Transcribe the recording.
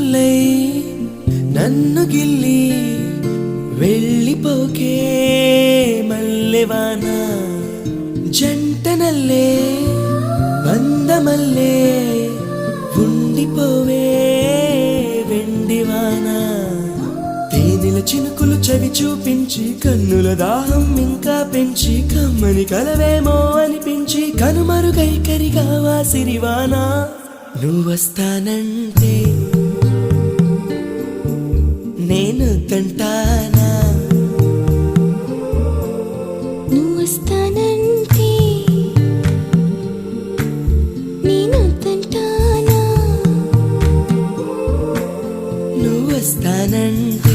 జల్లై నన్ను గిల్లి వెళ్ళిపోకే మల్లెవాన జంటనల్లే బందమల్లే ఉండిపోవే వెండివాన తేనెల చినుకులు చవి చూపించి కన్నుల దాహం ఇంకా పెంచి కమ్మని కలవేమో అనిపించి కనుమరుగైకరిగా వాసిరివానా నువ్వొస్తానంటే నేను తంటానా నువ్వొస్తానంటే నేను తంటానా నువ్వొస్తానంటే